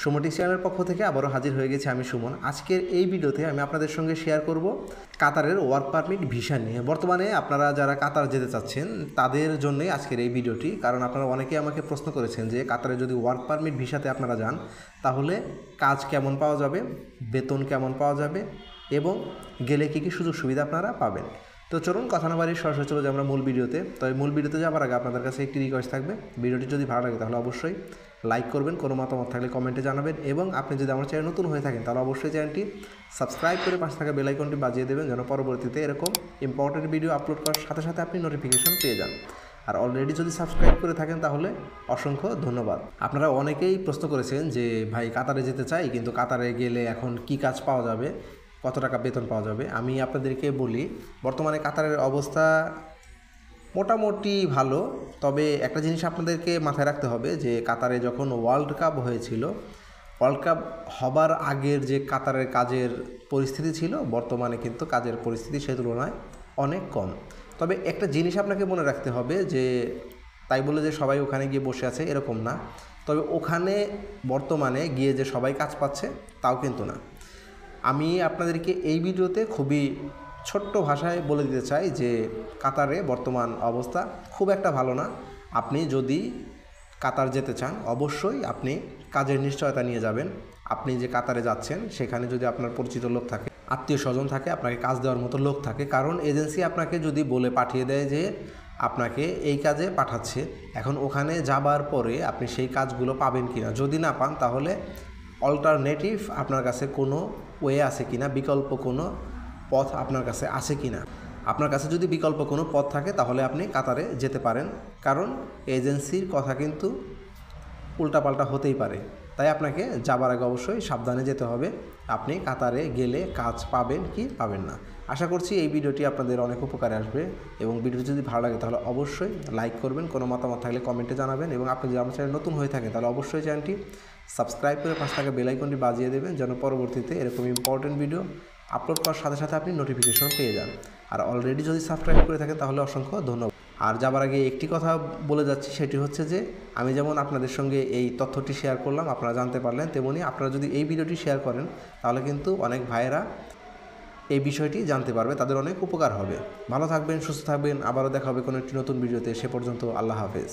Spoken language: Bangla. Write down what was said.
সুমন চ্যানেলের পক্ষ থেকে আবারও হাজির হয়ে গেছি আমি সুমন। আজকের এই ভিডিওতে আমি আপনাদের সঙ্গে শেয়ার করব কাতারের ওয়ার্ক পারমিট ভিসা নিয়ে। বর্তমানে আপনারা যারা কাতার যেতে চাচ্ছেন তাদের জন্যই আজকের এই ভিডিওটি, কারণ আপনারা অনেকেই আমাকে প্রশ্ন করেছেন যে কাতারে যদি ওয়ার্ক পারমিট ভিসাতে আপনারা যান তাহলে কাজ কেমন পাওয়া যাবে, বেতন কেমন পাওয়া যাবে এবং গেলে কী কী সুযোগ সুবিধা আপনারা পাবেন। তো চলুন কথা না বাড়িয়ে সরাসরি চলে যাই আমরা মূল ভিডিওতে। তবে মূল ভিডিওতে যাওয়ার আগে আপনাদের কাছে একটি রিকোয়েস্ট থাকবে, ভিডিওটি যদি ভালো লাগে তাহলে অবশ্যই লাইক করবেন, কোনো মতামত থাকলে কমেন্টে জানাবেন এবং আপনি যদি আমার চ্যানেল নতুন হয়ে থাকেন তাহলে অবশ্যই চ্যানেলটি সাবস্ক্রাইব করে পাশে থাকা বেল আইকনটি বাজিয়ে দেবেন, যেন পরবর্তীতে এরকম ইম্পর্টেন্ট ভিডিও আপলোড করার সাথে সাথে আপনি নোটিফিকেশন পেয়ে যান। আর অলরেডি যদি সাবস্ক্রাইব করে থাকেন তাহলে অসংখ্য ধন্যবাদ। আপনারা অনেকেই প্রশ্ন করেছেন যে ভাই কাতারে যেতে চাই, কিন্তু কাতারে গেলে এখন কি কাজ পাওয়া যাবে, কত টাকা বেতন পাওয়া যাবে। আমি আপনাদেরকে বলি, বর্তমানে কাতারের অবস্থা মোটামুটি ভালো। তবে একটা জিনিস আপনাদেরকে মাথায় রাখতে হবে যে কাতারে যখন ওয়ার্ল্ড কাপ হয়েছিল, ওয়ার্ল্ড কাপ হবার আগের যে কাতারের কাজের পরিস্থিতি ছিল, বর্তমানে কিন্তু কাজের পরিস্থিতি সে তুলনায় অনেক কম। তবে একটা জিনিস আপনাকে মনে রাখতে হবে যে তাই বলে যে সবাই ওখানে গিয়ে বসে আছে এরকম না। তবে ওখানে বর্তমানে গিয়ে যে সবাই কাজ পাচ্ছে তাও কিন্তু না। আমি আপনাদেরকে এই ভিডিওতে খুবই ছোট্ট ভাষায় বলে দিতে চাই যে কাতারে বর্তমান অবস্থা খুব একটা ভালো না। আপনি যদি কাতার যেতে চান অবশ্যই আপনি কাজের নিশ্চয়তা নিয়ে যাবেন। আপনি যে কাতারে যাচ্ছেন সেখানে যদি আপনার পরিচিত লোক থাকে, আত্মীয় স্বজন থাকে, আপনাকে কাজ দেওয়ার মতো লোক থাকে। কারণ এজেন্সি আপনাকে যদি বলে পাঠিয়ে দেয় যে আপনাকে এই কাজে পাঠাচ্ছে, এখন ওখানে যাবার পরে আপনি সেই কাজগুলো পাবেন কি না, যদি না পান তাহলে অল্টারনেটিভ আপনার কাছে কোনো ওয়ে আছে কি না, বিকল্প কোনো পথ আপনার কাছে আছে কি না। আপনার কাছে যদি বিকল্প কোনো পথ থাকে তাহলে আপনি কাতারে যেতে পারেন, কারণ এজেন্সির কথা কিন্তু উল্টাপাল্টা হতেই পারে। তাই আপনাকে যাবার আগে অবশ্যই সাবধানে যেতে হবে, আপনি কাতারে গেলে কাজ পাবেন কি পাবেন না। আশা করছি এই ভিডিওটি আপনাদের অনেক উপকারে আসবে এবং ভিডিওটি যদি ভালো লাগে তাহলে অবশ্যই লাইক করবেন, কোনো মতামত থাকলে কমেন্টে জানাবেন এবং আপনি যদি আমার চ্যানেল নতুন হয়ে থাকেন তাহলে অবশ্যই চ্যানেলটি সাবস্ক্রাইব করে পাশে থাকা বেল আইকনটি বাজিয়ে দেবেন, যেন পরবর্তীতে এরকম ইম্পর্টেন্ট ভিডিও আপলোড করার সাথে সাথে আপনি নোটিফিকেশন পেয়ে যান। আর অলরেডি যদি সাবস্ক্রাইব করে থাকেন তাহলে অসংখ্য ধন্যবাদ। আর যাবার আগে একটি কথা বলে যাচ্ছি, সেটি হচ্ছে যে আমি যেমন আপনাদের সঙ্গে এই তথ্যটি শেয়ার করলাম, আপনারা জানতে পারলেন, তেমনি আপনারা যদি এই ভিডিওটি শেয়ার করেন তাহলে কিন্তু অনেক ভাইয়েরা এই বিষয়টি জানতে পারবে, তাদের অনেক উপকার হবে। ভালো থাকবেন, সুস্থ থাকবেন, আবারও দেখা হবে কোনো একটি নতুন ভিডিওতে। সে পর্যন্ত আল্লাহ হাফেজ।